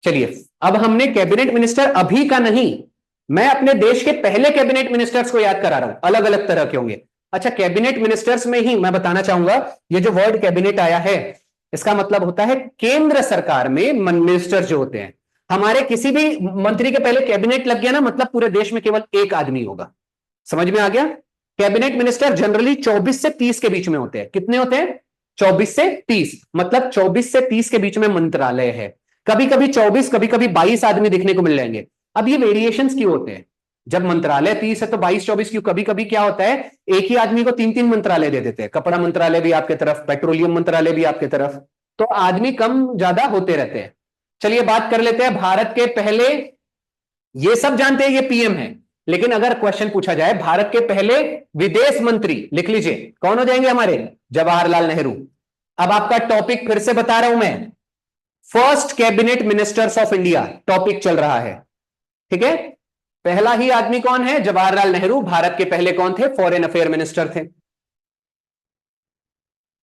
चलिए, अब हमने कैबिनेट मिनिस्टर अभी का नहीं, मैं अपने देश के पहले कैबिनेट मिनिस्टर्स को याद करा रहा हूं, अलग अलग तरह के होंगे। अच्छा, कैबिनेट मिनिस्टर्स में ही मैं बताना चाहूंगा, ये जो वर्ड कैबिनेट आया है, इसका मतलब होता है केंद्र सरकार में मिनिस्टर जो होते हैं। हमारे किसी भी मंत्री के पहले कैबिनेट लग गया ना, मतलब पूरे देश में केवल एक आदमी होगा। समझ में आ गया? कैबिनेट मिनिस्टर जनरली 24 से 30 के बीच में होते हैं। कितने होते हैं? 24 से 30, मतलब 24 से 30 के बीच में मंत्रालय है। कभी कभी 24, कभी कभी 22 आदमी दिखने को मिल जाएंगे। अब ये वेरिएशंस क्यों होते हैं? जब मंत्रालय 30 है तो 22-24 क्यों? कभी कभी क्या होता है, एक ही आदमी को 3-3 मंत्रालय दे देते हैं। कपड़ा मंत्रालय भी आपके तरफ, पेट्रोलियम मंत्रालय भी आपके तरफ, तो आदमी कम ज्यादा होते रहते हैं। चलिए बात कर लेते हैं भारत के पहले, ये सब जानते हैं ये पीएम है, लेकिन अगर क्वेश्चन पूछा जाए भारत के पहले विदेश मंत्री, लिख लीजिए कौन हो जाएंगे हमारे? जवाहरलाल नेहरू। अब आपका टॉपिक फिर से बता रहा हूं मैं, first cabinet ministers of India topic चल रहा है, ठीक है? पहला ही आदमी कौन है? जवाहरलाल नेहरू। भारत के पहले कौन थे? फॉरेन अफेयर मिनिस्टर थे।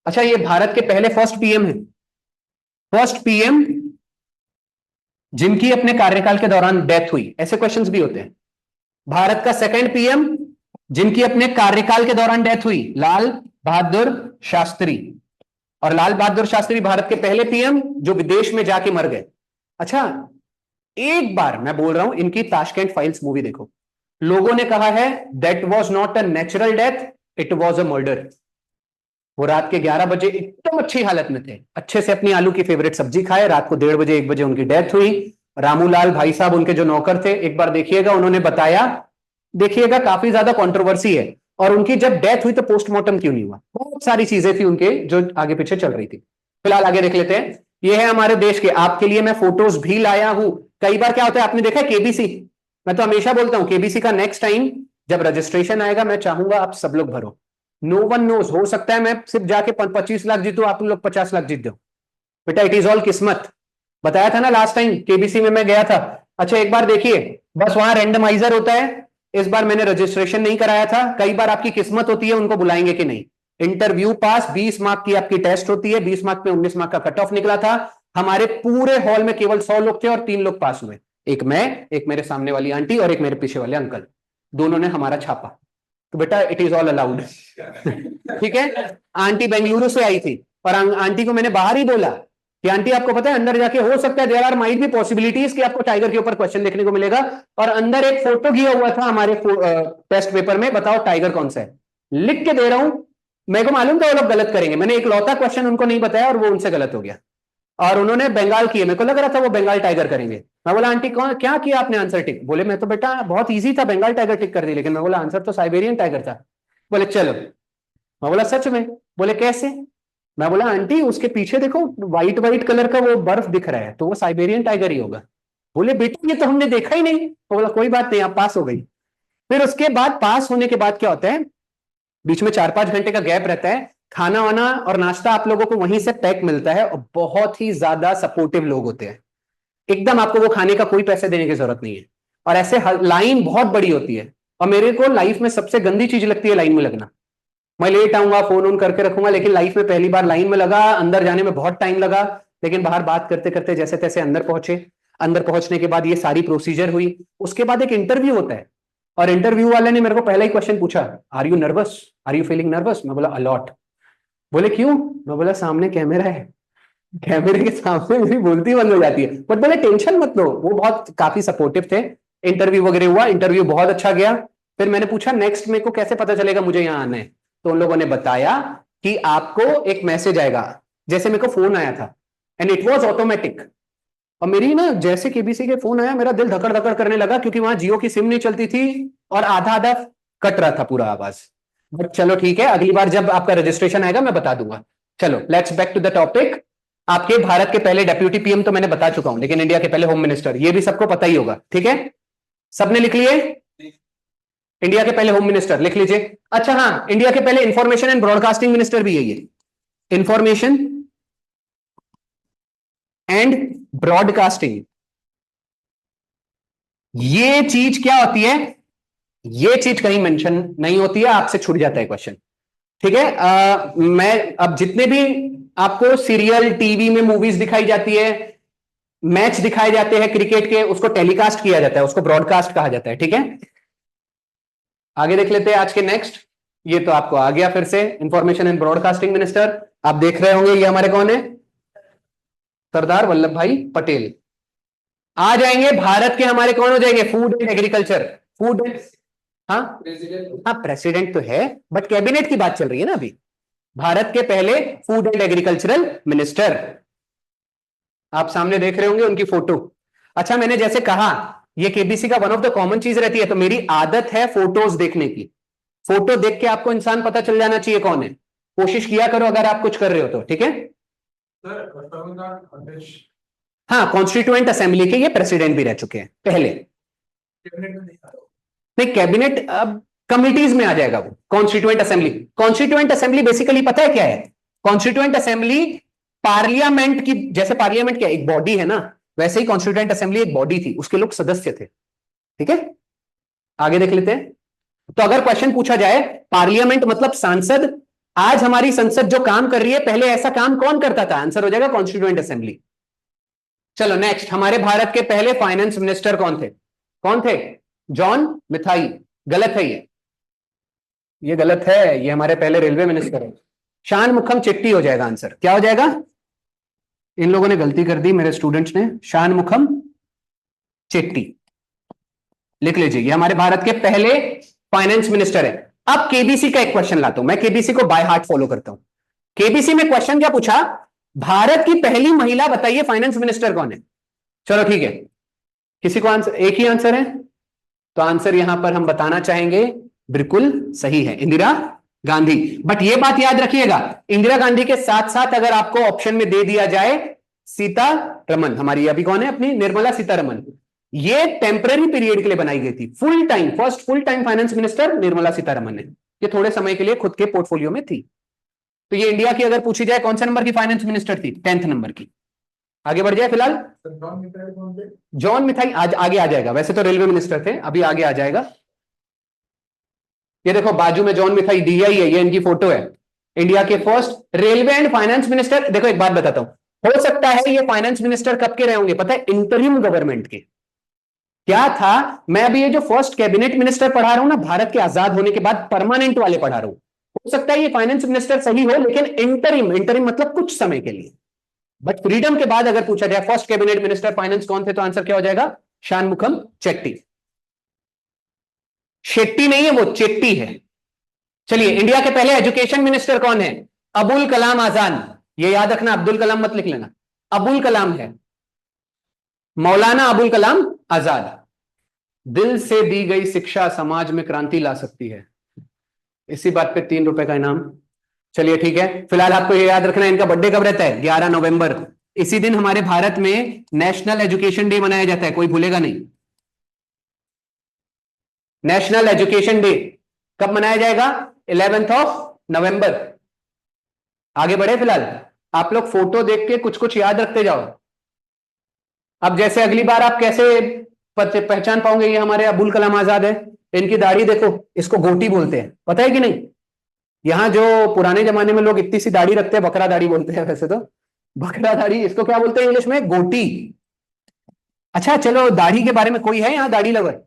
अच्छा, ये भारत के पहले फर्स्ट पीएम है, फर्स्ट पीएम जिनकी अपने कार्यकाल के दौरान डेथ हुई। ऐसे क्वेश्चंस भी होते हैं। भारत का सेकंड पीएम जिनकी अपने कार्यकाल के दौरान डेथ हुई, लाल बहादुर शास्त्री। और लाल बहादुर शास्त्री भारत के पहले पीएम जो विदेश में जाके मर गए। अच्छा, एक बार मैं बोल रहा हूं, इनकी ताशकंद फाइल्स मूवी देखो। लोगों ने कहा है that was not a natural death, it was a murder. वो रात के 11 बजे एकदम अच्छी हालत में थे, अच्छे से अपनी आलू की फेवरेट सब्जी खाए, रात को 1:30 बजे 1 बजे उनकी डेथ हुई। रामूलाल भाई साहब उनके जो नौकर थे, एक बार देखिएगा, उन्होंने बताया, देखिएगा काफी ज्यादा कंट्रोवर्सी है। और उनकी जब डेथ हुई तो पोस्टमार्टम क्यों नहीं हुआ? बहुत सारी चीजें थी उनके जो आगे पीछे चल रही थी। फिलहाल आगे देख लेते हैं। ये है हमारे देश के, आपके लिए मैं फोटोज भी लाया हूं। कई बार क्या होता है, आपने देखा है केबीसी, मैं तो हमेशा बोलता हूं केबीसी का नेक्स्ट टाइम जब रजिस्ट्रेशन आएगा, मैं चाहूंगा आप सब लोग भरो। नो वन नोज, हो सकता है मैं सिर्फ जाके 25 लाख जीतू, आप लोग 50 लाख जीत दो। बेटा इट इज ऑल किस्मत। बताया था ना लास्ट टाइम केबीसी में मैं गया था। अच्छा एक बार देखिए, बस वहां रैंडमाइजर होता है। इस बार मैंने रजिस्ट्रेशन नहीं कराया था। कई बार आपकी किस्मत होती है उनको बुलाएंगे कि नहीं। इंटरव्यू पास, 20 मार्क की आपकी टेस्ट होती है, 20 मार्क में 19 मार्क का कट ऑफ निकला था। हमारे पूरे हॉल में केवल 100 लोग थे और 3 लोग पास हुए, एक मैं, एक मेरे सामने वाली आंटी और एक मेरे पीछे वाले अंकल। दोनों ने हमारा छापा। तो बेटा इट इज ऑल अलाउड। ठीक है, आंटी बेंगलुरु से आई थी और आंटी को मैंने बाहर ही बोला कि आंटी आपको पता है अंदर जाके हो सकता है there are might be possibilities कि आपको टाइगर के ऊपर क्वेश्चन देखने को मिलेगा। और अंदर एक फोटो किया हुआ था हमारे टेस्ट पेपर में, बताओ टाइगर कौन सा है? लिख के दे रहा हूं, मेरे को मालूम था वो लोग गलत करेंगे, मैंने एक लौता क्वेश्चन उनको नहीं बताया और वो उनसे गलत हो गया। और उन्होंने बंगाल किए, मेरे को लग रहा था वो बंगाल टाइगर करेंगे। मैं बोला आंटी कौन, क्या किया आपने आंसर टिक? बोले मैं तो बेटा बहुत इजी था, बंगाल टाइगर टिक कर दी, लेकिन मैं बोला आंसर तो साइबेरियन टाइगर था। बोले चलो। मैं बोला सच में? बोले कैसे? मैं बोला आंटी उसके पीछे देखो व्हाइट व्हाइट कलर का वो बर्फ दिख रहा है, तो वो साइबेरियन टाइगर ही होगा। बोले बेटा ये तो हमने देखा ही नहीं। तो बोला कोई बात नहीं, आप पास हो गई। फिर उसके बाद पास होने के बाद क्या होता है, बीच में 4-5 घंटे का गैप रहता है, खाना वाना और नाश्ता आप लोगों को वहीं से पैक मिलता है, और बहुत ही ज्यादा सपोर्टिव लोग होते हैं एकदम, आपको वो खाने का कोई पैसे देने की जरूरत नहीं है। और ऐसे लाइन बहुत बड़ी होती है। और मेरे को लाइफ में सबसे गंदी चीज लगती है लाइन में लगना। मैं लेट आऊंगा, फोन ऑन करके रखूंगा, लेकिन लाइफ में पहली बार लाइन में लगा, अंदर जाने में बहुत टाइम लगा, लेकिन बाहर बात करते करते जैसे तैसे अंदर पहुंचे। अंदर पहुंचने के बाद ये सारी प्रोसीजर हुई, उसके बाद एक इंटरव्यू होता है। और इंटरव्यू वाले ने मेरे को पहला ही क्वेश्चन पूछा, are you nervous, are you feeling nervous? मैं बोला अलॉट। बोले क्यों? मैं बोला सामने कैमरा है, कैमरे के सामने मेरी बोलती बंद हो जाती है। बट बोले टेंशन मत लो, वो बहुत काफी सपोर्टिव थे। इंटरव्यू वगैरह हुआ, इंटरव्यू बहुत अच्छा गया। फिर मैंने पूछा नेक्स्ट मेरे को कैसे पता चलेगा मुझे यहाँ आना है? तो उन लोगों ने बताया कि आपको एक मैसेज आएगा, जैसे मेरे को फोन आया था, एंड इट वाज ऑटोमेटिक। और मेरी ना जैसे केबीसी के फोन आया, मेरा दिल धकड़ धकड़ करने लगा, क्योंकि वहां जियो की सिम नहीं चलती थी और आधा आधा कट रहा था पूरा आवाज। बट चलो ठीक है, अगली बार जब आपका रजिस्ट्रेशन आएगा मैं बता दूंगा। चलो let's back to the topic. आपके भारत के पहले डेप्यूटी पीएम तो मैंने बता चुका हूं, लेकिन इंडिया के पहले होम मिनिस्टर ये भी सबको पता ही होगा, ठीक है? सबने लिख लिए? इंडिया के पहले होम मिनिस्टर लिख लीजिए। अच्छा हाँ, इंडिया के पहले इंफॉर्मेशन एंड ब्रॉडकास्टिंग मिनिस्टर भी यही है, इंफॉर्मेशन एंड ब्रॉडकास्टिंग। ये चीज क्या होती है? ये चीज कहीं मेंशन नहीं होती है, आपसे छूट जाता है क्वेश्चन, ठीक है? मैं अब जितने भी आपको सीरियल टीवी में मूवीज दिखाई जाती है, मैच दिखाए जाते हैं क्रिकेट के, उसको टेलीकास्ट किया जाता है, उसको ब्रॉडकास्ट कहा जाता है। ठीक है, आगे देख लेते हैं आज के नेक्स्ट। ये तो आपको आ गया फिर से, इंफॉर्मेशन एंड ब्रॉडकास्टिंग मिनिस्टर। आप देख रहे होंगे ये हमारे कौन है, सरदार वल्लभ भाई पटेल। आ जाएंगे भारत के हमारे कौन हो जाएंगे, फूड एंड एग्रीकल्चर, फूड, हाँ हाँ प्रेसिडेंट तो है, बट कैबिनेट की बात चल रही है ना अभी। भारत के पहले फूड एंड एग्रीकल्चरल मिनिस्टर, आप सामने देख रहे होंगे उनकी फोटो। अच्छा, मैंने जैसे कहा ये केबीसी का वन ऑफ द कॉमन चीज रहती है, तो मेरी आदत है फोटोज देखने की। फोटो देख के आपको इंसान पता चल जाना चाहिए कौन है। कोशिश किया करो अगर आप कुछ कर रहे हो तो, ठीक है। हाँ, कॉन्स्टिट्यूएंट असेंबली के ये प्रेसिडेंट भी रह चुके हैं पहले। नहीं, कैबिनेट अब कमिटीज में आ जाएगा वो। Constituent assembly, constituent assembly basically पता है क्या है? कॉन्स्टिट्यूएंट असेंबली पार्लियामेंट की, जैसे पार्लियामेंट क्या एक बॉडी है ना, वैसे ही कॉन्स्टिट्यूएंट असेंबली एक बॉडी थी, उसके लोग सदस्य थे। ठीक है, आगे देख लेते हैं। तो अगर क्वेश्चन पूछा जाए पार्लियामेंट मतलब सांसद, आज हमारी संसद जो काम कर रही है, पहले ऐसा काम कौन करता था? आंसर हो जाएगा कॉन्स्टिट्यूएंट असेंबली। चलो नेक्स्ट, हमारे भारत के पहले फाइनेंस मिनिस्टर कौन थे? कौन थे? जॉन मिथाई। गलत है ये गलत है, ये हमारे पहले रेलवे मिनिस्टर है। शानमुखम चेट्टी हो जाएगा आंसर। क्या हो जाएगा? इन लोगों ने गलती कर दी, मेरे स्टूडेंट्स ने, शानमुखम चेट्टी लिख लीजिए, ये हमारे भारत के पहले फाइनेंस मिनिस्टर है। अब केबीसी का एक क्वेश्चन लाता हूं, मैं केबीसी को बाय हार्ट फॉलो करता हूं। केबीसी में क्वेश्चन क्या पूछा? भारत की पहली महिला बताइए फाइनेंस मिनिस्टर कौन है? चलो ठीक है, किसी को आंसर, एक ही आंसर है, तो आंसर यहां पर हम बताना चाहेंगे बिल्कुल सही है, इंदिरा गांधी। बट ये बात याद रखिएगा, इंदिरा गांधी के साथ साथ अगर आपको ऑप्शन में दे दिया जाए सीतारमन, हमारी अभी कौन है अपनी, निर्मला सीतारमन, ये टेम्पररी पीरियड के लिए बनाई गई थी। Full time, first full time finance minister Nirmala Sitharaman है, ये थोड़े समय के लिए खुद के पोर्टफोलियो में थी। तो ये इंडिया की अगर पूछी जाए कौन सा नंबर की फाइनेंस मिनिस्टर थी? 10th नंबर की। आगे बढ़ जाए फिलहाल, जॉन मिथाई आज आगे आ जाएगा, वैसे तो रेलवे मिनिस्टर थे, अभी आगे आ जाएगा। ये देखो बाजू में जॉन मिथाई DI है, ये इनकी फोटो है, इंडिया के first railway and finance minister. देखो एक बात बताता हूं, हो सकता है ये फाइनेंस मिनिस्टर कब के रहे होंगे पता है? इंटरिम गवर्नमेंट के। क्या था, मैं अभी ये जो फर्स्ट कैबिनेट मिनिस्टर पढ़ा रहा हूं ना, भारत के आजाद होने के बाद परमानेंट वाले पढ़ा रहा हूं। हो सकता है ये फाइनेंस मिनिस्टर सही हो, लेकिन इंटरिम, इंटरिम मतलब कुछ समय के लिए। बट फ्रीडम के बाद अगर पूछा जाए फर्स्ट कैबिनेट मिनिस्टर फाइनेंस कौन थे, तो आंसर क्या हो जाएगा? शानमुखम चेट्टी। शेट्टी नहीं है वो, चेट्टी है। चलिए, इंडिया के पहले एजुकेशन मिनिस्टर कौन है? अबुल कलाम आजाद। ये याद रखना, अब्दुल कलाम मत लिख लेना, अबुल कलाम है, मौलाना अबुल कलाम आजाद। दिल से दी गई शिक्षा समाज में क्रांति ला सकती है, इसी बात पे 3 रुपए का इनाम। चलिए ठीक है, फिलहाल आपको ये याद रखना है इनका बर्थडे कब रहता है? 11 नवंबर। इसी दिन हमारे भारत में नेशनल एजुकेशन डे मनाया जाता है, कोई भूलेगा नहीं। नेशनल एजुकेशन डे कब मनाया जाएगा? 11 नवंबर। आगे बढ़े, फिलहाल आप लोग फोटो देख के कुछ कुछ याद रखते जाओ। अब जैसे अगली बार आप कैसे पहचान पाओगे ये हमारे अबुल कलाम आजाद है? इनकी दाढ़ी देखो, इसको गोटी बोलते हैं, पता है कि नहीं? यहां जो पुराने जमाने में लोग इतनी सी दाढ़ी रखते हैं, बकरा दाढ़ी बोलते हैं वैसे तो, बकरा दाढ़ी, इसको क्या बोलते हैं इंग्लिश में? गोटी। अच्छा चलो, दाढ़ी के बारे में कोई है यहाँ दाढ़ी लवर?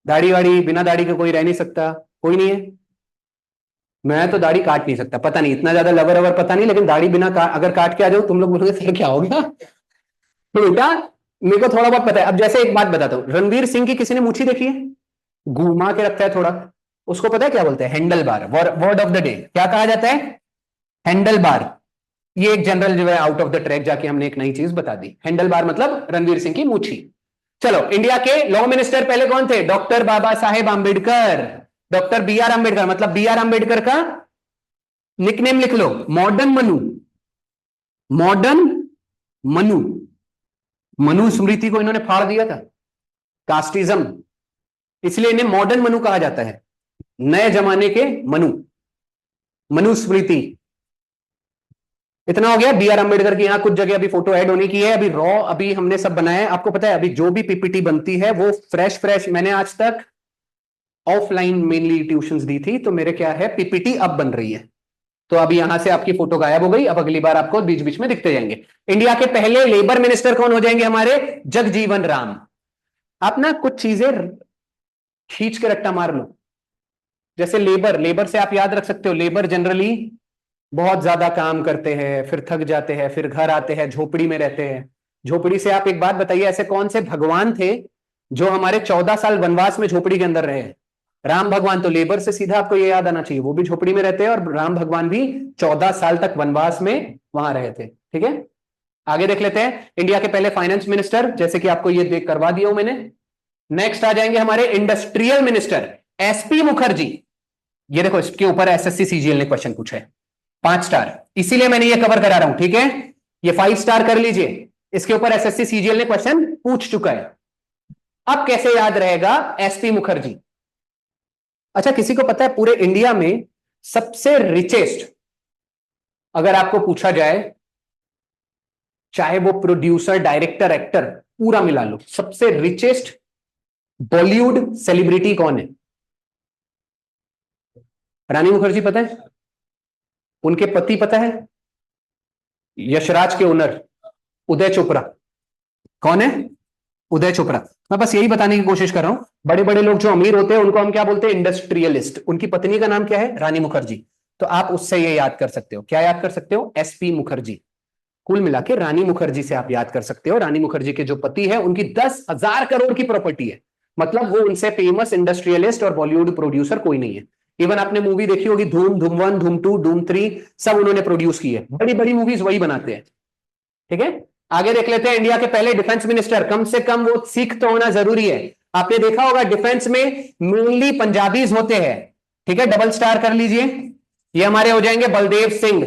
दाढ़ी वाड़ी, बिना दाढ़ी के कोई रह नहीं सकता, कोई नहीं है? मैं तो दाढ़ी काट नहीं सकता, पता नहीं इतना ज्यादा लवर अवर पता नहीं, लेकिन दाढ़ी बिना अगर काट के आ जाओ तुम लोग बोलोगे फिर क्या हो गया? तो बेटा मेरे को थोड़ा बहुत पता है। अब जैसे एक बात बताता हूं, रणवीर सिंह की किसी ने मूछी देखी है? घुमा के रखता है थोड़ा, उसको पता है क्या बोलते हैं? Handle bar. Word of the day क्या कहा जाता है? Handle bar. ये एक जनरल जो है आउट ऑफ द ट्रैक जाके हमने एक नई चीज बता दी। हैंडल बार मतलब रणवीर सिंह की मूछी। चलो, इंडिया के लॉ मिनिस्टर पहले कौन थे? Doctor Baba Saheb Ambedkar. Doctor BR Ambedkar, मतलब BR आंबेडकर का निकनेम लिख लो, मॉडर्न मनु। मॉडर्न मनु, मनुस्मृति को इन्होंने फाड़ दिया था, कास्टिज्म, इसलिए इन्हें मॉडर्न मनु कहा जाता है, नए जमाने के मनु, मनुस्मृति। इतना हो गया। BR आंबेडकर की यहां कुछ जगह अभी फोटो ऐड होने की है, अभी रॉ अभी हमने सब बनाया है। आपको पता है अभी जो भी PPT बनती है वो फ्रेश, मैंने आज तक ऑफलाइन मेनली ट्यूशंस दी थी, तो मेरे क्या है PPT अब बन रही है, तो अभी यहां से आपकी फोटो गायब हो गई, अब अगली बार आपको बीच बीच में दिखते जाएंगे। इंडिया के पहले लेबर मिनिस्टर कौन हो जाएंगे हमारे? जगजीवन राम। आप ना कुछ चीजें खींच के रट्टा मार लो। जैसे लेबर, लेबर से आप याद रख सकते हो, लेबर जनरली बहुत ज्यादा काम करते हैं, फिर थक जाते हैं, फिर घर आते हैं, झोपड़ी में रहते हैं। झोपड़ी से आप एक बात बताइए, ऐसे कौन से भगवान थे जो हमारे 14 साल वनवास में झोपड़ी के अंदर रहे? राम भगवान। तो लेबर से सीधा आपको ये याद आना चाहिए, वो भी झोपड़ी में रहते हैं, और राम भगवान भी 14 साल तक वनवास में वहां रहे थे। ठीक है, आगे देख लेते हैं। इंडिया के पहले फाइनेंस मिनिस्टर, जैसे कि आपको ये देख करवा दिया हूं मैंने। नेक्स्ट आ जाएंगे हमारे इंडस्ट्रियल मिनिस्टर, एसपी मुखर्जी। ये देखो, इसके ऊपर एसएससी सीजीएल ने क्वेश्चन पूछा है, 5 स्टार, इसीलिए मैंने ये कवर करा रहा हूं। ठीक है, ये 5 स्टार कर लीजिए, इसके ऊपर एसएससी सीजीएल ने क्वेश्चन पूछ चुका है। अब कैसे याद रहेगा एसपी मुखर्जी? अच्छा, किसी को पता है पूरे इंडिया में सबसे रिचेस्ट, अगर आपको पूछा जाए, चाहे वो प्रोड्यूसर, डायरेक्टर, एक्टर, पूरा मिला लो, सबसे रिचेस्ट बॉलीवुड सेलिब्रिटी कौन है? रानी मुखर्जी पता है? उनके पति पता है? यशराज के ओनर उदय चोपड़ा। कौन है? उदय चोपड़ा। मैं बस यही बताने की कोशिश कर रहा हूं, बड़े बड़े लोग जो अमीर होते हैं उनको हम क्या बोलते हैं? इंडस्ट्रियलिस्ट। उनकी पत्नी का नाम क्या है? रानी मुखर्जी। तो आप उससे ये याद कर सकते हो। क्या याद कर सकते हो? एसपी मुखर्जी। कुल मिला के रानी मुखर्जी से आप याद कर सकते हो। रानी मुखर्जी के जो पति है उनकी 10,000 करोड़ की प्रॉपर्टी है। मतलब वो उनसे फेमस इंडस्ट्रियलिस्ट और बॉलीवुड प्रोड्यूसर कोई नहीं है। इवन आपने मूवी देखी होगी, धूम, धूम 1, धूम 2, धूम 3, सब उन्होंने प्रोड्यूस की है। बड़ी बड़ी मूवीज वही बनाते हैं। ठीक है, आगे देख लेते हैं। इंडिया के पहले डिफेंस मिनिस्टर, कम से कम वो सिख तो होना जरूरी है। आपने देखा होगा डिफेंस में मेनली पंजाबीज होते हैं। ठीक है, डबल स्टार कर लीजिए। ये हमारे हो जाएंगे बलदेव सिंह।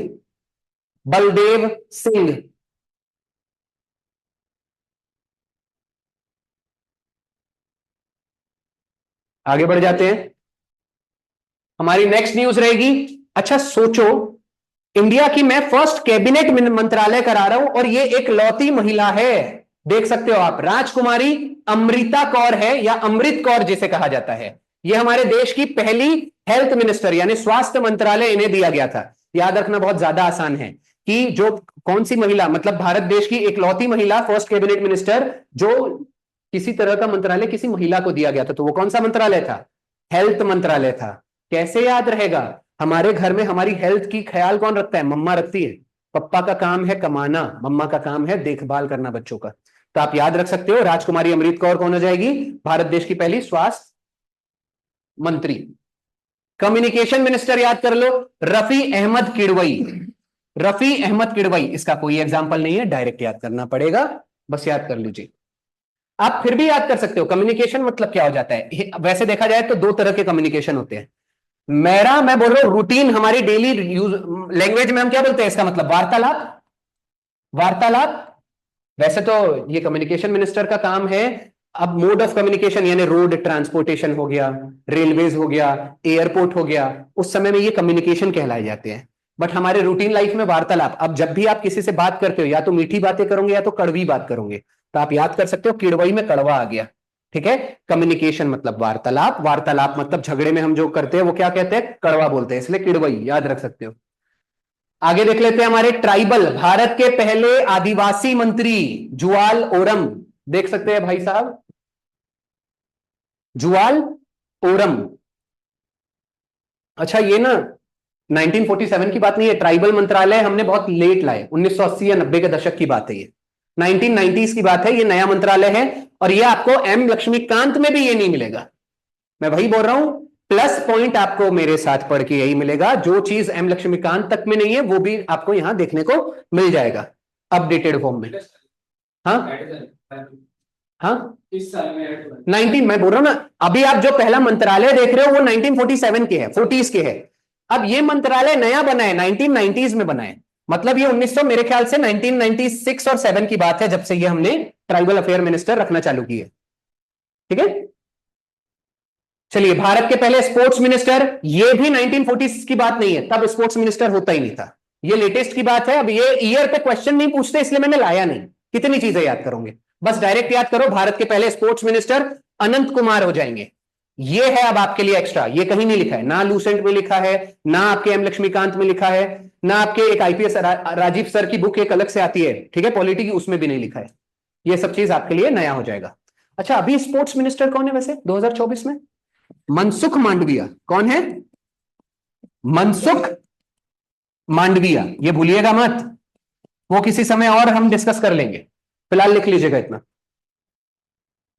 बलदेव सिंह। आगे बढ़ जाते हैं, हमारी नेक्स्ट न्यूज रहेगी। अच्छा सोचो, इंडिया की मैं फर्स्ट कैबिनेट मंत्रालय करा रहा हूं और ये एक लौती महिला है। देख सकते हो आप, राजकुमारी अमृता कौर है, या अमृत कौर जिसे कहा जाता है। ये हमारे देश की पहली हेल्थ मिनिस्टर, यानी स्वास्थ्य मंत्रालय इन्हें दिया गया था। याद रखना बहुत ज्यादा आसान है कि जो कौन सी महिला, मतलब भारत देश की एक लौती महिला फर्स्ट कैबिनेट मिनिस्टर जो किसी तरह का मंत्रालय किसी महिला को दिया गया था। तो वो कौन सा मंत्रालय था? हेल्थ मंत्रालय था। कैसे याद रहेगा? हमारे घर में हमारी हेल्थ की ख्याल कौन रखता है? मम्मा रखती है। पप्पा का काम है कमाना, मम्मा का काम है देखभाल करना बच्चों का। तो आप याद रख सकते हो, राजकुमारी अमृत कौर कौन हो जाएगी? भारत देश की पहली स्वास्थ्य मंत्री। कम्युनिकेशन मिनिस्टर याद कर लो, रफी अहमद किडवई। रफी अहमद किडवई, इसका कोई एग्जाम्पल नहीं है, डायरेक्ट याद करना पड़ेगा, बस याद कर लीजिए। आप फिर भी याद कर सकते हो। कम्युनिकेशन मतलब क्या हो जाता है? वैसे देखा जाए तो 2 तरह के कम्युनिकेशन होते हैं। मैं बोल रहा हूं रूटीन, हमारी डेली यूज लैंग्वेज में हम क्या बोलते हैं? इसका मतलब वार्तालाप। वार्तालाप। वैसे तो ये कम्युनिकेशन मिनिस्टर का काम है। अब मोड ऑफ कम्युनिकेशन यानी रोड ट्रांसपोर्टेशन हो गया, रेलवेज हो गया, एयरपोर्ट हो गया, उस समय में ये कम्युनिकेशन कहलाए जाते हैं। बट हमारे रूटीन लाइफ में वार्तालाप, अब जब भी आप किसी से बात करते हो या तो मीठी बातें करोगे या तो कड़वी बात करोगे। तो आप याद कर सकते हो, किड़वई में कड़वा आ गया। ठीक है, कम्युनिकेशन मतलब वार्तालाप, वार्तालाप मतलब झगड़े में हम जो करते हैं वो क्या कहते हैं? कड़वा बोलते हैं, इसलिए किड़वई याद रख सकते हो। आगे देख लेते हैं, हमारे ट्राइबल, भारत के पहले आदिवासी मंत्री जुआल ओरम। देख सकते हैं भाई साहब, जुआल ओरम। अच्छा, ये ना 1947 की बात नहीं है, ट्राइबल मंत्रालय हमने बहुत लेट लाए, 1980 या 90 के दशक की बात है ये, 1990s की बात है। ये नया मंत्रालय है और ये आपको एम लक्ष्मीकांत में भी ये नहीं मिलेगा। मैं वही बोल रहा हूं, प्लस पॉइंट आपको मेरे साथ पढ़ के यही मिलेगा। जो चीज एम लक्ष्मीकांत तक में नहीं है वो भी आपको यहां देखने को मिल जाएगा अपडेटेड फॉर्म में। हाँ हाँ, इस साल में 19, मैं बोल रहा हूं ना, अभी आप जो पहला मंत्रालय देख रहे हो वो 1947 के है, 40s के है। अब ये मंत्रालय नया बना है, 1990s में बना है। मतलब ये 1900 मेरे ख्याल से 1996 और 7 की बात है, जब से ये हमने ट्राइबल अफेयर मिनिस्टर रखना चालू किए। ठीक है, चलिए, भारत के पहले स्पोर्ट्स मिनिस्टर, ये भी 1940s की बात नहीं है, तब स्पोर्ट्स मिनिस्टर होता ही नहीं था, ये लेटेस्ट की बात है। अब ये ईयर पे क्वेश्चन नहीं पूछते इसलिए मैंने लाया नहीं। कितनी चीजें याद करोगे? बस डायरेक्ट याद करो, भारत के पहले स्पोर्ट्स मिनिस्टर अनंत कुमार हो जाएंगे। ये है अब आपके लिए एक्स्ट्रा, ये कहीं नहीं लिखा है, ना लूसेंट में लिखा है, ना आपके एम लक्ष्मीकांत में लिखा है, ना आपके एक आईपीएस राजीव सर की बुक एक अलग से आती है, ठीक है, पॉलिटी की, उसमें भी नहीं लिखा है। ये सब चीज आपके लिए नया हो जाएगा। अच्छा, अभी स्पोर्ट्स मिनिस्टर कौन है वैसे 2024 में? मनसुख मांडविया। कौन है? मनसुख मांडविया, ये भूलिएगा मत, वो किसी समय और हम डिस्कस कर लेंगे, फिलहाल लिख लीजिएगा इतना।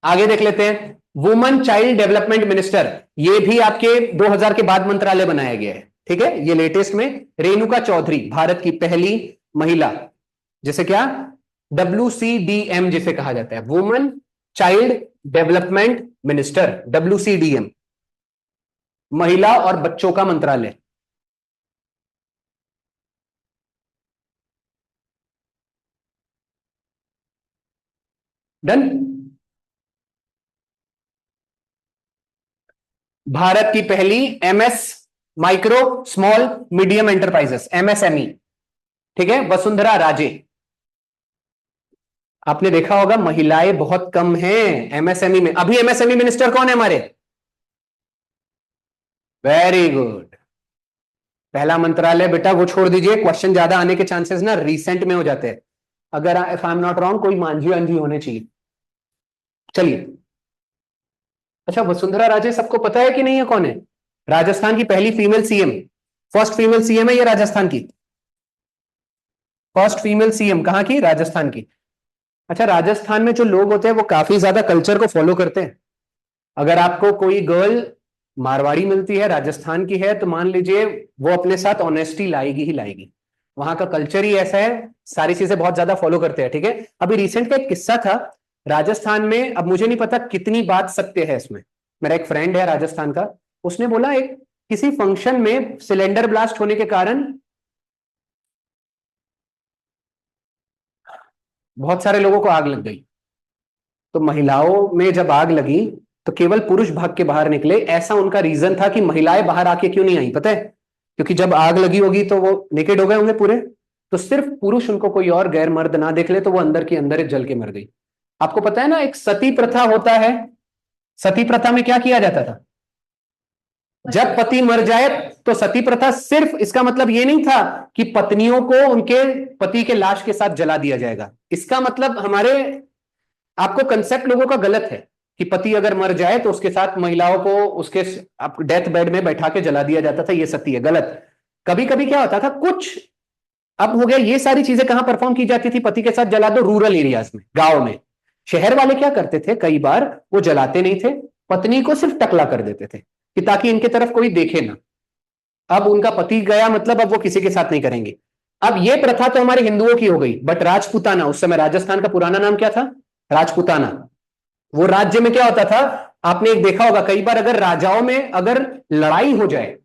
आगे देख लेते हैं, वुमन चाइल्ड डेवलपमेंट मिनिस्टर, ये भी आपके 2000 के बाद मंत्रालय बनाया गया है, ठीक है, ये लेटेस्ट में रेणुका चौधरी, भारत की पहली महिला, जिसे क्या WCDM जिसे कहा जाता है, woman child development minister, WCDM, महिला और बच्चों का मंत्रालय। डन। भारत की पहली MS micro small medium enterprises, MSME, ठीक है, वसुंधरा राजे। आपने देखा होगा महिलाएं बहुत कम हैं MSME में। अभी MSME मिनिस्टर कौन है हमारे? Very good. पहला मंत्रालय बेटा वो छोड़ दीजिए, क्वेश्चन ज्यादा आने के चांसेस ना रिसेंट में हो जाते हैं। अगर if I am not wrong कोई मांझी अंझी होने चाहिए। चलिए, अच्छा वसुंधरा राजे सबको पता है कि नहीं है कौन है? राजस्थान की पहली female CM, first female CM है ये राजस्थान की, फर्स्ट फीमेल CM कहां की? राजस्थान की। अच्छा, राजस्थान में जो लोग होते हैं वो काफी ज्यादा कल्चर को फॉलो करते हैं। अगर आपको कोई गर्ल मारवाड़ी मिलती है, राजस्थान की है, तो मान लीजिए वो अपने साथ ऑनेस्टी लाएगी ही लाएगी। वहां का कल्चर ही ऐसा है, सारी चीजें बहुत ज्यादा फॉलो करते हैं, ठीक है। अभी रिसेंट का एक किस्सा था राजस्थान में, अब मुझे नहीं पता कितनी बात सत्य है इसमें, मेरा एक फ्रेंड है राजस्थान का, उसने बोला एक किसी फंक्शन में सिलेंडर ब्लास्ट होने के कारण बहुत सारे लोगों को आग लग गई। तो महिलाओं में जब आग लगी तो केवल पुरुष भाग के बाहर निकले, ऐसा उनका रीजन था कि महिलाएं बाहर आके क्यों नहीं आई पता है? क्योंकि जब आग लगी होगी तो वो नेकेड हो गए होंगे पूरे, तो सिर्फ पुरुष उनको कोई और गैर मर्द ना देख ले तो वो अंदर की अंदर ही जल के मर गई। आपको पता है ना एक सती प्रथा होता है, सती प्रथा में क्या किया जाता था? जब पति मर जाए तो सती प्रथा सिर्फ इसका मतलब ये नहीं था कि पत्नियों को उनके पति के लाश के साथ जला दिया जाएगा, इसका मतलब हमारे आपको कंसेप्ट लोगों का गलत है कि पति अगर मर जाए तो उसके साथ महिलाओं को उसके डेथ बेड में बैठा के जला दिया जाता था, ये सती है, गलत। कभी कभी क्या होता था कुछ, अब हो गया ये सारी चीजें कहां परफॉर्म की जाती थी? पति के साथ जला दो रूरल एरियाज में, गांव में। शहर वाले क्या करते थे, कई बार वो जलाते नहीं थे, पत्नी को सिर्फ टकला कर देते थे कि ताकि इनके तरफ कोई देखे ना। अब उनका पति गया मतलब अब वो किसी के साथ नहीं करेंगे। अब ये प्रथा तो हमारे हिंदुओं की हो गई, बट राजपूताना, उस समय राजस्थान का पुराना नाम क्या था? राजपूताना। वो राज्य में क्या होता था, आपने एक देखा होगा कई बार अगर राजाओं में अगर लड़ाई हो जाए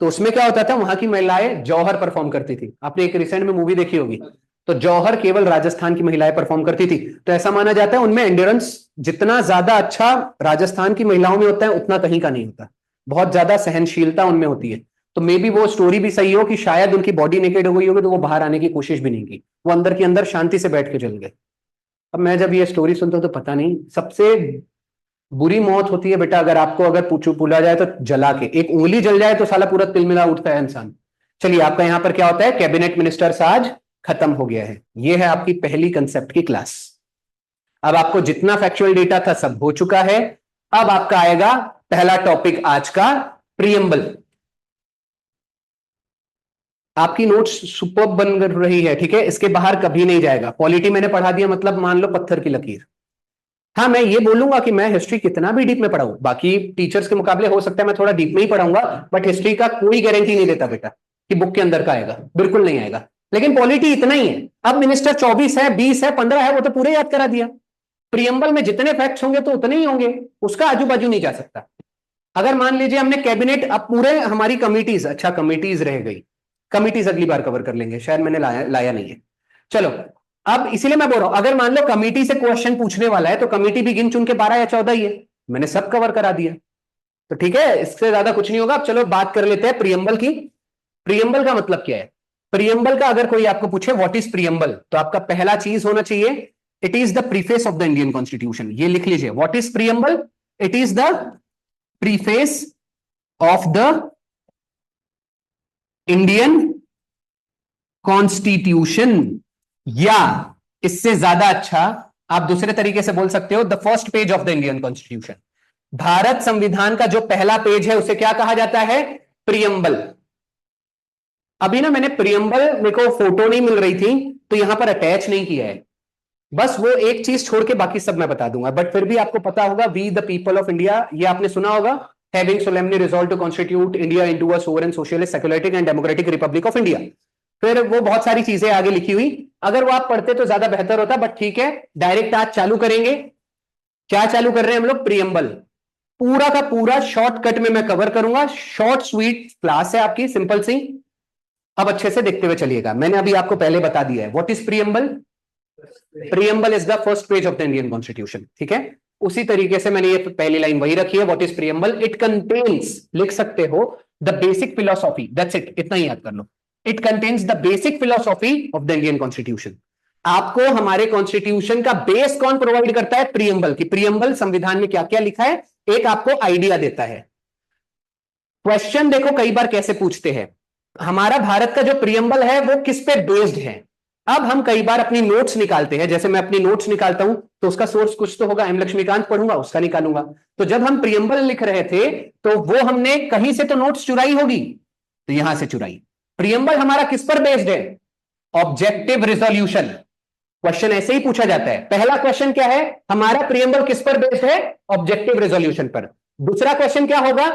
तो उसमें क्या होता था, वहां की महिलाएं जौहर परफॉर्म करती थी। आपने एक रिसेंट में मूवी देखी होगी, तो जौहर केवल राजस्थान की महिलाएं परफॉर्म करती थी। तो ऐसा माना जाता है उनमें एंड्योरेंस जितना ज्यादा अच्छा राजस्थान की महिलाओं में होता है उतना कहीं का नहीं होता, बहुत ज्यादा सहनशीलता उनमें होती है। तो मे बी वो स्टोरी भी सही हो कि शायद उनकी बॉडी नेकेड हो गई होगी तो वो बाहर आने की कोशिश भी नहीं की, वो अंदर के अंदर शांति से बैठ के जल गए। अब मैं जब ये स्टोरी सुनता हूं तो पता नहीं, सबसे बुरी मौत होती है बेटा अगर आपको अगर पूछू बोला जाए तो जला के, एक उंगली जल जाए तो साला पूरा तिलमिला उठता है इंसान। चलिए, आपका यहां पर क्या होता है, कैबिनेट मिनिस्टर्स आज खत्म हो गया है। ये है आपकी पहली कंसेप्ट की क्लास। अब आपको जितना फैक्चुअल डेटा था सब हो चुका है। अब आपका आएगा पहला टॉपिक आज का, प्रियम्बल। आपकी नोट्स सुपर बन रही है, ठीक है, इसके बाहर कभी नहीं जाएगा। पॉलिटी मैंने पढ़ा दिया मतलब मान लो पत्थर की लकीर। हाँ, मैं ये बोलूंगा कि मैं हिस्ट्री कितना भी डीप में पढ़ाऊं, बाकी टीचर्स के मुकाबले हो सकता है मैं थोड़ा डीप में ही पढ़ाऊंगा, बट हिस्ट्री का कोई गारंटी नहीं देता बेटा कि बुक के अंदर का आएगा, बिल्कुल नहीं आएगा। लेकिन पॉलिटी इतना ही है। अब मिनिस्टर 24 है, 20 है, 15 है, वो तो पूरे याद करा दिया। प्रियम्बल में जितने फैक्ट्स होंगे तो उतने ही होंगे, उसका आजू बाजू नहीं जा सकता। अगर मान लीजिए हमने कैबिनेट, अब पूरे हमारी कमिटीज, अच्छा कमिटीज रह गई, कमिटीज अगली बार कवर कर लेंगे, शायद मैंने लाया नहीं है। चलो, अब इसीलिए मैं बोल रहा हूं अगर मान लो कमिटी से क्वेश्चन पूछने वाला है तो कमिटी भी गिन चुन के 12 या 14 ही है, मैंने सब कवर करा दिया, तो ठीक है, इससे ज्यादा कुछ नहीं होगा। अब चलो बात कर लेते हैं प्रियम्बल की। प्रियम्बल का मतलब क्या है? प्रियम्बल का अगर कोई आपको पूछे व्हाट इज प्रियम्बल, तो आपका पहला चीज होना चाहिए it is the preface of the Indian constitution. ये लिख लीजिए, what is preamble? It is the preface of the Indian constitution, या इससे ज्यादा अच्छा आप दूसरे तरीके से बोल सकते हो, the first page of the Indian constitution. Bharat संविधान का जो पहला पेज है उसे क्या कहा जाता है? प्रियम्बल। अभी ना मैंने प्रियम्बल, मेरे को फोटो नहीं मिल रही थी तो यहां पर अटैच नहीं किया है, बस वो एक चीज छोड़ के बाकी सब मैं बता दूंगा, बट फिर भी आपको पता होगा, we the people of India, ये आपने सुना होगा, having solemnly resolve to constitute India into a sovereign socialist secularistic and democratic republic of India. फिर वो बहुत सारी चीजें आगे लिखी हुई, अगर वो आप पढ़ते तो ज्यादा बेहतर होता, बट ठीक है, डायरेक्ट आज चालू करेंगे। क्या चालू कर रहे हैं हम लोग? प्रियम्बल। पूरा का पूरा शॉर्टकट में मैं कवर करूंगा, शॉर्ट स्वीट क्लास है आपकी, सिंपल सी। अब अच्छे से देखते हुए चलिएगा, मैंने अभी आपको पहले बता दिया है what is preamble. Preamble is the first page of the Indian constitution, ठीक है। उसी तरीके से मैंने ये पहली लाइन वही रखी है, what is preamble. It contains, लिख सकते हो, the basic philosophy, that's it, इतना ही याद कर लो। It contains the basic philosophy of the Indian constitution. आपको हमारे कॉन्स्टिट्यूशन का बेस कौन प्रोवाइड करता है? प्रियम्बल की। प्रियम्बल संविधान में क्या क्या लिखा है, एक आपको आइडिया देता है। क्वेश्चन देखो कई बार कैसे पूछते हैं, हमारा भारत का जो प्रियम्बल है वो किस पे बेस्ड है। अब हम कई बार अपनी नोट्स निकालते हैं, जैसे मैं अपनी नोट्स निकालता हूं तो उसका सोर्स कुछ तो होगा, एम लक्ष्मीकांत पढ़ूंगा उसका निकालूंगा। तो जब हम प्रियम्बल लिख रहे थे तो वो हमने कहीं से तो नोट्स चुराई होगी, तो यहां से चुराई। प्रियम्बल हमारा किस पर बेस्ड है? Objective resolution. क्वेश्चन ऐसे ही पूछा जाता है। पहला क्वेश्चन क्या है, हमारा प्रियम्बल किस पर बेस्ड है? ऑब्जेक्टिव रिजोल्यूशन पर। दूसरा क्वेश्चन क्या होगा,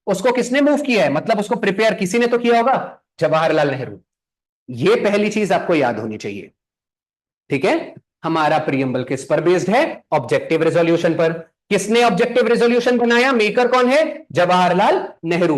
उसको किसने मूव किया है, मतलब उसको प्रिपेयर किसी ने तो किया होगा, जवाहरलाल नेहरू। ये पहली चीज आपको याद होनी चाहिए, ठीक है। हमारा प्रियम्बल किस पर बेस्ड है? ऑब्जेक्टिव रिजोल्यूशन पर। किसने ऑब्जेक्टिव रिजोल्यूशन बनाया, मेकर कौन है? जवाहरलाल नेहरू।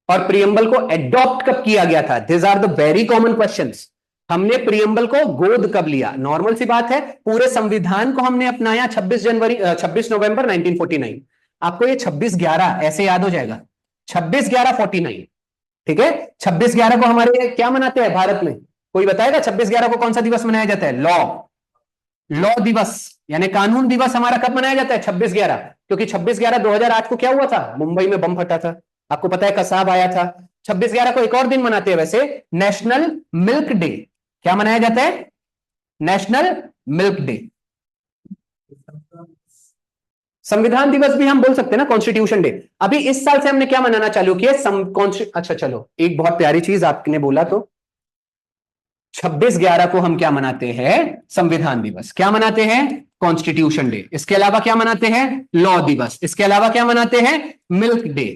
और प्रियम्बल को एडॉप्ट कब किया गया था? This are the very common questions. हमने प्रियम्बल को गोद कब लिया? नॉर्मल सी बात है, पूरे संविधान को हमने अपनाया 26 नवंबर 1949। आपको ये 26/11 ऐसे याद हो जाएगा, 26/11/49, ठीक है। 26/11 को हमारे क्या मनाते हैं भारत में? कोई बताएगा 26/11 को कौन सा दिवस मनाया जाता है? लॉ दिवस, यानी कानून दिवस हमारा कब मनाया जाता है? 26/11। क्योंकि 26/11 2008 को क्या हुआ था? मुंबई में बम फटा था, आपको पता है, कसाब आया था। 26/11 को एक और दिन मनाते हैं वैसे, नेशनल मिल्क डे। क्या मनाया जाता है? National milk day. संविधान दिवस भी हम बोल सकते हैं ना, कॉन्स्टिट्यूशन डे। अभी इस साल से हमने क्या मनाना चालू किया? अच्छा चलो, एक बहुत प्यारी चीज आपने बोला, तो 26/11 को हम क्या मनाते हैं? संविधान दिवस। क्या मनाते हैं? Constitution day. इसके अलावा क्या मनाते हैं? लॉ दिवस। इसके अलावा क्या मनाते हैं? Milk day.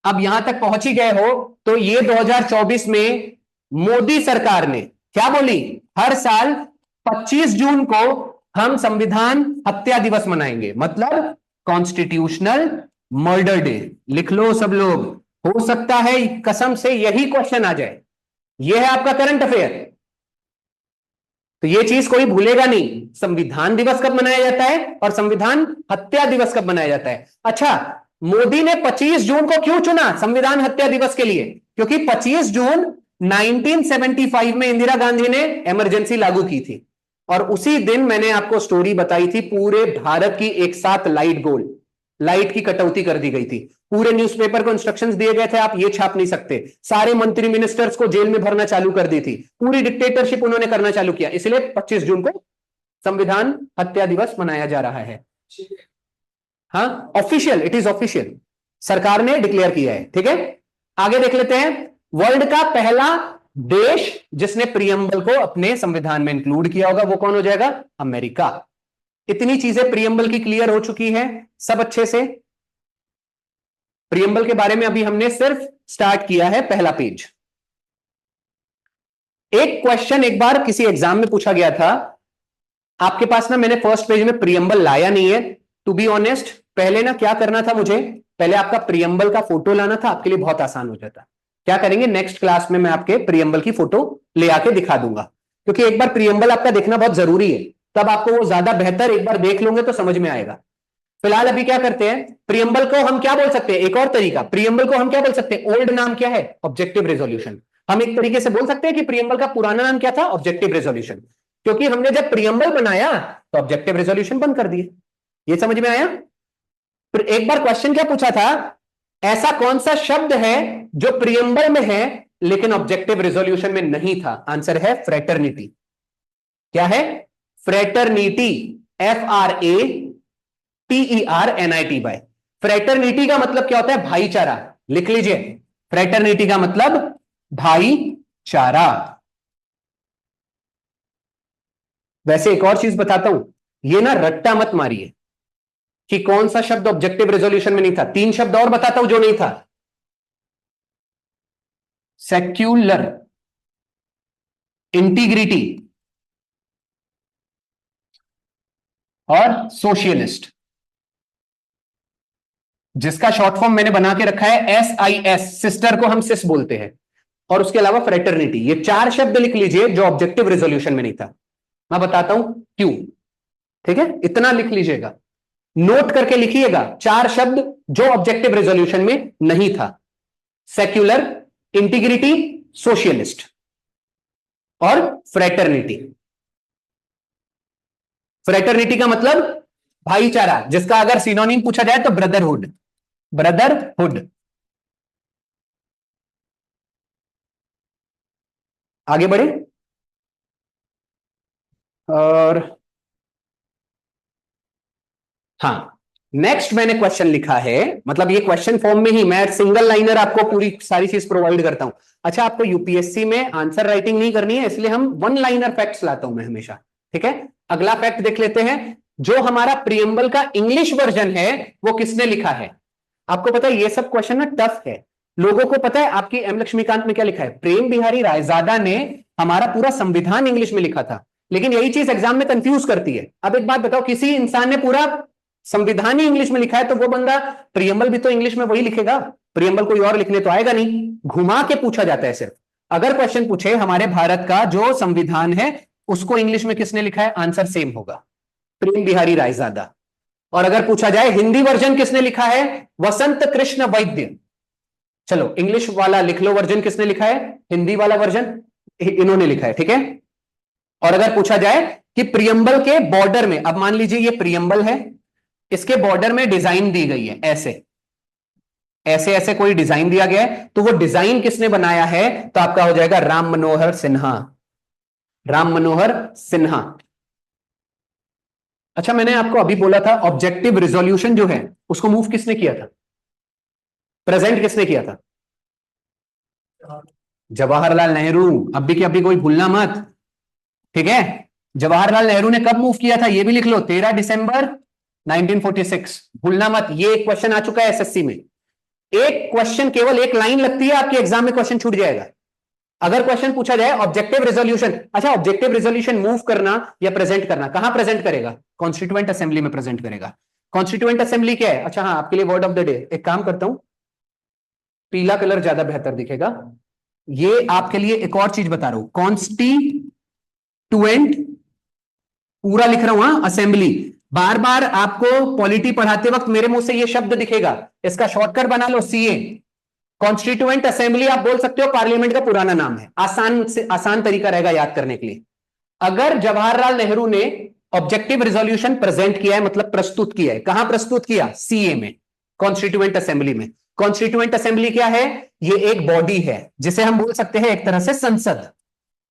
अब यहां तक पहुंच ही गए हो तो ये 2024 में मोदी सरकार ने क्या बोली? हर साल 25 जून को हम संविधान हत्या दिवस मनाएंगे, मतलब कॉन्स्टिट्यूशनल मर्डर डे। लिख लो सब लोग, हो सकता है कसम से यही क्वेश्चन आ जाए। यह है आपका करंट अफेयर, तो यह चीज कोई भूलेगा नहीं। संविधान दिवस कब मनाया जाता है और संविधान हत्या दिवस कब मनाया जाता है। अच्छा, मोदी ने 25 जून को क्यों चुना संविधान हत्या दिवस के लिए? क्योंकि 25 जून 1975 में इंदिरा गांधी ने इमरजेंसी लागू की थी, और उसी दिन मैंने आपको स्टोरी बताई थी, पूरे भारत की एक साथ लाइट की कटौती कर दी गई थी। पूरे न्यूज़पेपर को इंस्ट्रक्शंस दिए गए थे, आप ये छाप नहीं सकते। सारे मंत्री मिनिस्टर्स को जेल में भरना चालू कर दी थी, पूरी डिक्टेटरशिप उन्होंने करना चालू किया। इसलिए 25 जून को संविधान हत्या दिवस मनाया जा रहा है। हाँ, ऑफिशियल, इट इज ऑफिशियल, सरकार ने डिक्लेयर किया है, ठीक है। आगे देख लेते हैं। वर्ल्ड का पहला देश जिसने प्रियम्बल को अपने संविधान में इंक्लूड किया होगा वो कौन हो जाएगा? अमेरिका। इतनी चीजें प्रियम्बल की क्लियर हो चुकी है सब अच्छे से। प्रियम्बल के बारे में अभी हमने सिर्फ स्टार्ट किया है पहला पेज। एक क्वेश्चन एक बार किसी एग्जाम में पूछा गया था आपके पास ना, मैंने फर्स्ट पेज में प्रियम्बल लाया नहीं है, टू बी ऑनेस्ट। पहले ना क्या करना था मुझे, पहले आपका प्रियम्बल का फोटो लाना था, आपके लिए बहुत आसान हो जाता। क्या करेंगे, नेक्स्ट क्लास में मैं आपके प्रियम्बल की फोटो ले आके दिखा दूंगा, क्योंकि एक बार प्रियम्बल आपका देखना बहुत जरूरी है, तब आपको वो ज्यादा बेहतर, एक बार देख लोगे तो समझ में आएगा। फिलहाल अभी क्या करते हैं, प्रियम्बल को हम क्या बोल सकते हैं, एक और तरीका, प्रियम्बल को हम क्या बोल सकते हैं, ओल्ड नाम क्या है, ऑब्जेक्टिव रेजोल्यूशन। हम एक तरीके से बोल सकते हैं कि प्रियम्बल का पुराना नाम क्या था, ऑब्जेक्टिव रेजोल्यूशन। क्योंकि हमने जब प्रियम्बल बनाया तो ऑब्जेक्टिव रेजोल्यूशन बंद कर दिए। ये समझ में आया? फिर एक बार क्वेश्चन क्या पूछा था, ऐसा कौन सा शब्द है जो प्रियम्बल में है लेकिन ऑब्जेक्टिव रेजोल्यूशन में नहीं था? आंसर है फ्रेटर्निटी। क्या है? फ्रेटर्निटी। FRATERNITY। फ्रेटर्निटी का मतलब क्या होता है? भाईचारा। लिख लीजिए, फ्रेटर्निटी का मतलब भाईचारा। वैसे एक और चीज बताता हूं, ये ना रट्टा मत मारिए कि कौन सा शब्द ऑब्जेक्टिव रेजोल्यूशन में नहीं था। 3 शब्द और बताता हूं जो नहीं था। सेक्युलर, इंटीग्रिटी और सोशलिस्ट, जिसका शॉर्ट फॉर्म मैंने बना के रखा है SIS, सिस्टर को हम सिस बोलते हैं, और उसके अलावा फ्रेटर्निटी। ये 4 शब्द लिख लीजिए जो ऑब्जेक्टिव रेजोल्यूशन में नहीं था। मैं बताता हूं क्यों। ठीक है, इतना लिख लीजिएगा, नोट करके लिखिएगा। 4 शब्द जो ऑब्जेक्टिव रेजोल्यूशन में नहीं था: सेक्युलर, इंटीग्रिटी, सोशलिस्ट और फ्रेटर्निटी। फ्रेटर्निटी का मतलब भाईचारा, जिसका अगर सिनोनिम पूछा जाए तो ब्रदरहुड। ब्रदरहुड। आगे बढ़े। और हाँ, नेक्स्ट मैंने क्वेश्चन लिखा है, मतलब ये क्वेश्चन फॉर्म में ही, मैं सिंगल लाइनर आपको पूरी सारी चीज प्रोवाइड करता हूं। अच्छा, आपको यूपीएससी में आंसर राइटिंग नहीं करनी है, इसलिए हम वन लाइनर फैक्ट्स लाता हूं मैं हमेशा। ठीक है, अगला फैक्ट देख लेते हैं। जो हमारा प्रियम्बल का इंग्लिश वर्जन है वो किसने लिखा है? आपको पता है ये सब क्वेश्चन ना टफ है। लोगों को पता है आपकी एम लक्ष्मीकांत में क्या लिखा है? प्रेम बिहारी रायजादा ने हमारा पूरा संविधान इंग्लिश में लिखा था। लेकिन यही चीज एग्जाम में कंफ्यूज करती है। अब एक बात बताओ, किसी इंसान ने पूरा संविधान ही इंग्लिश में लिखा है तो वो बंदा प्रियम्बल भी तो इंग्लिश में वही लिखेगा। प्रियम्बल कोई और लिखने तो आएगा नहीं। घुमा के पूछा जाता है सिर्फ। अगर क्वेश्चन पूछे हमारे भारत का जो संविधान है उसको इंग्लिश में किसने लिखा है, आंसर सेम होगा, प्रेम बिहारी रायजादा। और अगर पूछा जाए हिंदी वर्जन किसने लिखा है, वसंत कृष्ण वैद्य। चलो इंग्लिश वाला लिख लो, वर्जन किसने लिखा है, हिंदी वाला वर्जन इन्होंने लिखा है। ठीक है, और अगर पूछा जाए कि प्रियम्बल के बॉर्डर में, अब मान लीजिए ये प्रियम्बल है, इसके बॉर्डर में डिजाइन दी गई है, ऐसे ऐसे ऐसे कोई डिजाइन दिया गया है, तो वो डिजाइन किसने बनाया है? तो आपका हो जाएगा राम मनोहर सिन्हा। राम मनोहर सिन्हा। अच्छा, मैंने आपको अभी बोला था ऑब्जेक्टिव रिजोल्यूशन जो है उसको मूव किसने किया था, प्रेजेंट किसने किया था? जवाहरलाल नेहरू। अभी की अभी कोई भूलना मत। ठीक है, जवाहरलाल नेहरू ने कब मूव किया था ये भी लिख लो, 13 दिसंबर 1946। भूलना मत, ये एक क्वेश्चन आ चुका है एसएससी में। एक क्वेश्चन, केवल एक लाइन लगती है आपके एग्जाम में, क्वेश्चन छूट जाएगा। अगर क्वेश्चन पूछा जाए ऑब्जेक्टिव रेजोल्यूशन, अच्छा ऑब्जेक्टिव रेजोल्यूशन मूव करना या प्रेजेंट करना, कहां प्रेजेंट करेगा? कॉन्स्टिट्यूएंट असेंबली में प्रेजेंट करेगा। कॉन्स्टिट्यूएंट असेंबली क्या है? अच्छा हाँ, आपके लिए वर्ड ऑफ द डे, एक काम करता हूं, पीला कलर ज्यादा बेहतर दिखेगा। ये आपके लिए एक और चीज बता रहा हूं, कॉन्स्टिट्यूएंट, पूरा लिख रहा हूं, हाँ, असेंबली। बार बार आपको पॉलिटी पढ़ाते वक्त मेरे मुंह से ये शब्द दिखेगा, इसका शॉर्टकट बना लो, सीए। कॉन्स्टिट्यूएंट असेंबली आप बोल सकते हो, पार्लियामेंट का पुराना नाम है, आसान से आसान तरीका रहेगा याद करने के लिए। अगर जवाहरलाल नेहरू ने ऑब्जेक्टिव रिजोल्यूशन प्रेजेंट किया है, मतलब प्रस्तुत किया है, कहां प्रस्तुत किया? सीए में, कॉन्स्टिट्यूएंट असेंबली में। कॉन्स्टिट्यूएंट असेंबली क्या है? ये एक बॉडी है जिसे हम बोल सकते हैं एक तरह से संसद,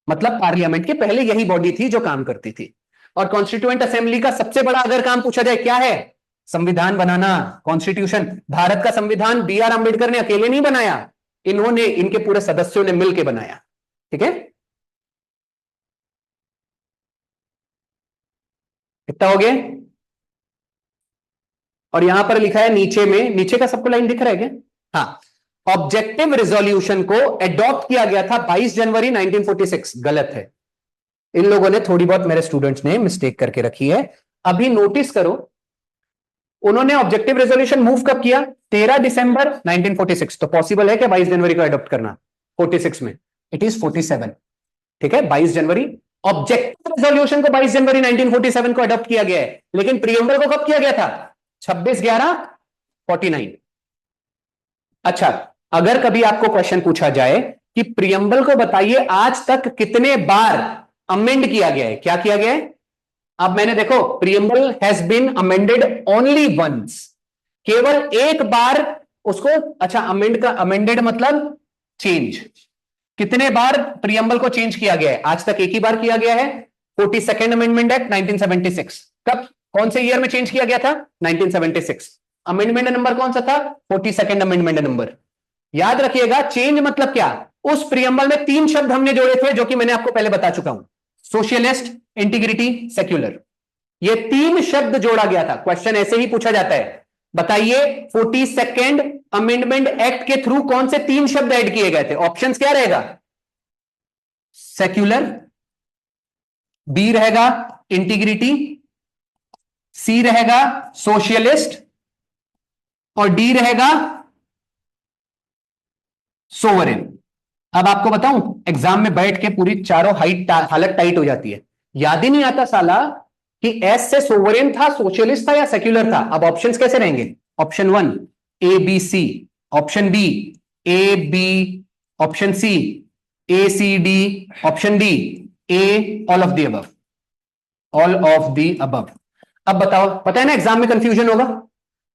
मतलब पार्लियामेंट के पहले यही बॉडी थी जो काम करती थी। और कॉन्स्टिट्यूएंट असेंबली का सबसे बड़ा अगर काम पूछा जाए क्या है? संविधान बनाना, कॉन्स्टिट्यूशन। भारत का संविधान बी आर अंबेडकर ने अकेले नहीं बनाया, इन्होंने, इनके पूरे सदस्यों ने मिलकर बनाया। ठीक है, कितना हो गया? और यहां पर लिखा है नीचे में, नीचे का सबको लाइन दिख रहा है क्या? हाँ, ऑब्जेक्टिव रिजोल्यूशन को एडॉप्ट किया गया था 22 जनवरी 1946। गलत है, इन लोगों ने, थोड़ी बहुत मेरे स्टूडेंट्स ने मिस्टेक करके रखी है। अभी नोटिस करो, उन्होंने ऑब्जेक्टिव रेजोल्यूशन मूव कब किया? 13 दिसंबर 1946। तो पॉसिबल है क्या 22 जनवरी को अडॉप्ट करना 46 में? It is 47। ठीक है, 22 जनवरी। ऑब्जेक्टिव रेजोल्यूशन को 22 जनवरी 1947 को अडॉप्ट किया गया है, लेकिन प्रियम्बल को कब किया गया था? 26/11/49। अच्छा, अगर कभी आपको क्वेश्चन पूछा जाए कि प्रियम्बल को बताइए आज तक कितने बार अमेंड किया गया है। क्या किया गया है? अब मैंने देखो, preamble has been amended only once, केवल एक बार उसको, अच्छा अमेंडेड मतलब चेंज, कितने बार प्रियम्बल को चेंज किया गया है? आज तक एक ही बार किया गया है, 42nd अमेंडमेंट एक्ट 1976। कब, कौन से ईयर में चेंज किया गया था? 1976। अमेंडमेंट नंबर कौन सा था? 42nd amendment number. याद रखिएगा, चेंज मतलब क्या? उस प्रियम्बल में तीन शब्द हमने जोड़े थे जो कि मैंने आपको पहले बता चुका हूं, सोशलिस्ट, इंटीग्रिटी, सेक्युलर। ये तीन शब्द जोड़ा गया था। क्वेश्चन ऐसे ही पूछा जाता है, बताइए 42nd अमेंडमेंट एक्ट के थ्रू कौन से तीन शब्द ऐड किए गए थे? ऑप्शंस क्या रहेगा? सेक्युलर, बी रहेगा इंटीग्रिटी, सी रहेगा सोशलिस्ट, और डी रहेगा सोवरेन। अब आपको बताऊं, एग्जाम में बैठ के पूरी चारों हालत टाइट हो जाती है, याद ही नहीं आता साला कि एस से सोवरेन था, सोशलिस्ट था या सेक्युलर था। अब ऑप्शंस कैसे रहेंगे? Option 1 A B C, option B A B, option C A C D, option D all of the above all, of the above अबव। अब बताओ, पता है ना एग्जाम में कंफ्यूजन होगा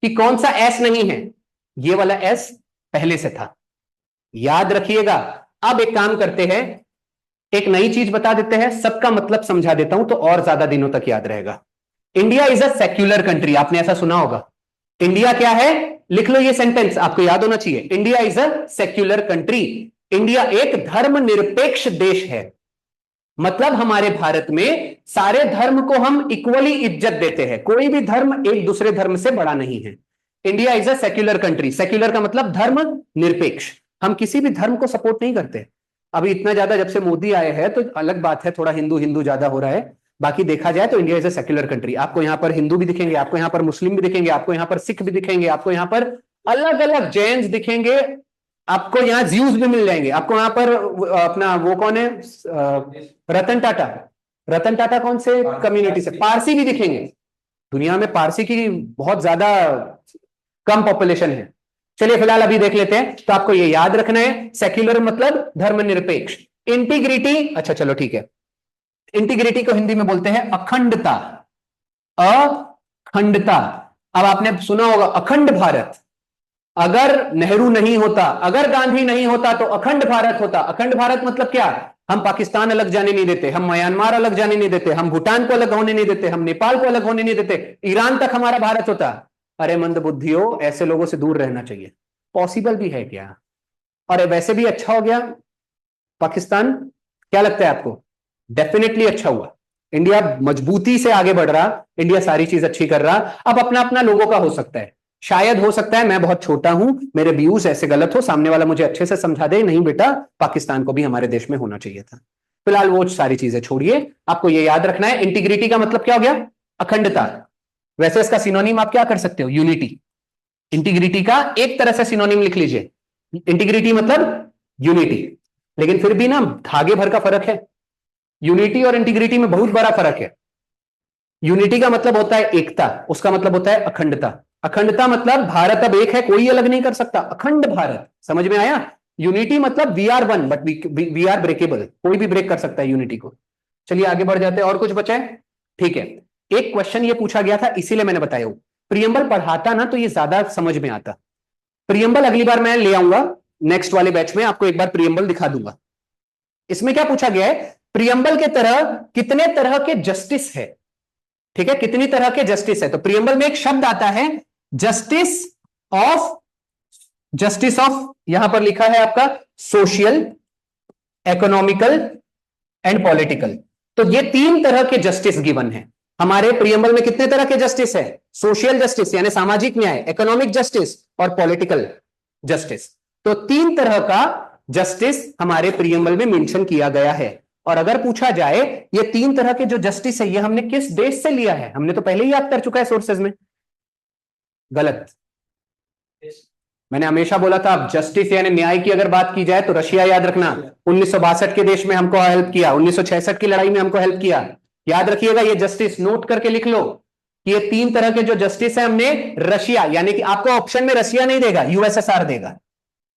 कि कौन सा एस नहीं है, ये वाला एस पहले से था, याद रखिएगा। अब एक काम करते हैं, एक नई चीज बता देते हैं, सबका मतलब समझा देता हूं तो और ज्यादा दिनों तक याद रहेगा। India is a secular country, आपने ऐसा सुना होगा। इंडिया क्या है? लिख लो ये सेंटेंस, आपको याद होना चाहिए। India is a secular country. India एक धर्मनिरपेक्ष देश है, मतलब हमारे भारत में सारे धर्म को हम इक्वली इज्जत देते हैं, कोई भी धर्म एक दूसरे धर्म से बड़ा नहीं है। India is a secular country, secular का मतलब धर्म निरपेक्ष। हम किसी भी धर्म को सपोर्ट नहीं करते। अभी इतना ज्यादा जब से मोदी आए हैं तो अलग बात है, थोड़ा हिंदू हिंदू ज्यादा हो रहा है, बाकी देखा जाए तो India is a secular country. आपको यहां पर हिंदू भी दिखेंगे, आपको यहां पर मुस्लिम भी दिखेंगे, आपको यहां पर सिख भी दिखेंगे, आपको यहां पर अलग अलग जैन्स दिखेंगे, आपको यहां ज्यूज भी मिल जाएंगे, आपको यहां पर अपना वो कौन है, रतन टाटा, रतन टाटा कौन से कम्युनिटी से, पारसी भी दिखेंगे। दुनिया में पारसी की बहुत ज्यादा कम पॉपुलेशन है। चलिए फिलहाल अभी देख लेते हैं, तो आपको ये याद रखना है, सेक्युलर मतलब धर्मनिरपेक्ष। इंटीग्रिटी, अच्छा चलो ठीक है, इंटीग्रिटी को हिंदी में बोलते हैं अखंडता, अखंडता। अब आपने सुना होगा अखंड भारत, अगर नेहरू नहीं होता, अगर गांधी नहीं होता तो अखंड भारत होता। अखंड भारत मतलब क्या? हम पाकिस्तान अलग जाने नहीं देते, हम म्यांमार अलग जाने नहीं देते, हम भूटान को अलग होने नहीं देते, हम नेपाल को अलग होने नहीं देते, ईरान तक हमारा भारत होता। अरे मंद बुद्धियों, ऐसे लोगों से दूर रहना चाहिए। पॉसिबल भी है क्या? और वैसे भी अच्छा हो गया पाकिस्तान, क्या लगता है आपको? डेफिनेटली अच्छा हुआ, इंडिया मजबूती से आगे बढ़ रहा, इंडिया सारी चीज अच्छी कर रहा। अब अपना अपना लोगों का हो सकता है, शायद हो सकता है मैं बहुत छोटा हूं, मेरे व्यूज ऐसे गलत हो, सामने वाला मुझे अच्छे से समझा दे, नहीं बेटा पाकिस्तान को भी हमारे देश में होना चाहिए था। फिलहाल वो सारी चीजें छोड़िए, आपको ये याद रखना है इंटीग्रिटी का मतलब क्या हो गया? अखंडता। वैसे इसका सिनोनिम आप क्या कर सकते हो? यूनिटी। इंटीग्रिटी का एक तरह से सिनोनिम लिख लीजिए, इंटीग्रिटी मतलब यूनिटी, लेकिन फिर भी ना धागे भर का फर्क है, यूनिटी और इंटीग्रिटी में बहुत बड़ा फर्क है। यूनिटी का मतलब होता है एकता, उसका मतलब होता है अखंडता। अखंडता मतलब भारत अब एक है, कोई अलग नहीं कर सकता, अखंड भारत। समझ में आया? यूनिटी मतलब we are one but we are breakable, कोई भी ब्रेक कर सकता है यूनिटी को। चलिए आगे बढ़ जाते हैं, और कुछ बचा है? ठीक है, एक क्वेश्चन ये पूछा गया था, इसीलिए मैंने बताया, प्रियम्बल पढ़ाता ना तो ये ज्यादा समझ में आता। प्रियम्बल अगली बार मैं ले आऊंगा, नेक्स्ट वाले बैच में आपको एक बार प्रियम्बल दिखा दूंगा। इसमें क्या पूछा गया है? प्रियम्बल के तरह कितने तरह के जस्टिस है, ठीक है, कितनी तरह के जस्टिस है। तो प्रियम्बल में एक शब्द आता है जस्टिस ऑफ, जस्टिस ऑफ यहां पर लिखा है आपका सोशल, इकोनॉमिकल एंड पॉलिटिकल। तो ये तीन तरह के जस्टिस गिवन है हमारे प्रियम्बल में। कितने तरह के जस्टिस है? सोशल जस्टिस यानी सामाजिक न्याय, इकोनॉमिक जस्टिस और पॉलिटिकल जस्टिस। तो तीन तरह का जस्टिस हमारे प्रियम्बल में मेंशन किया गया है। और अगर पूछा जाए ये तीन तरह के जो जस्टिस है ये हमने किस देश से लिया है, हमने तो पहले ही याद कर चुका है सोर्सेज में। गलत, मैंने हमेशा बोला था अब जस्टिस यानी न्याय की अगर बात की जाए तो रशिया याद रखना, 1962 के देश में हमको हेल्प किया, 1966 की लड़ाई में हमको हेल्प किया। याद रखिएगा ये जस्टिस, नोट करके लिख लो कि ये तीन तरह के जो जस्टिस है हमने रशिया, यानी कि आपको ऑप्शन में रशिया नहीं देगा, यूएसएसआर देगा।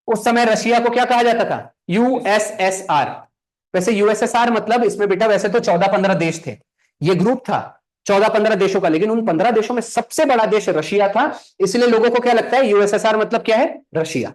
उस समय रशिया को क्या कहा जाता था? यूएसएसआर। वैसे यूएसएसआर मतलब इसमें बेटा वैसे तो 14-15 देश थे, ये ग्रुप था 14-15 देशों का, लेकिन उन 15 देशों में सबसे बड़ा देश रशिया था, इसलिए लोगों को क्या लगता है यूएसएसआर मतलब क्या है, रशिया।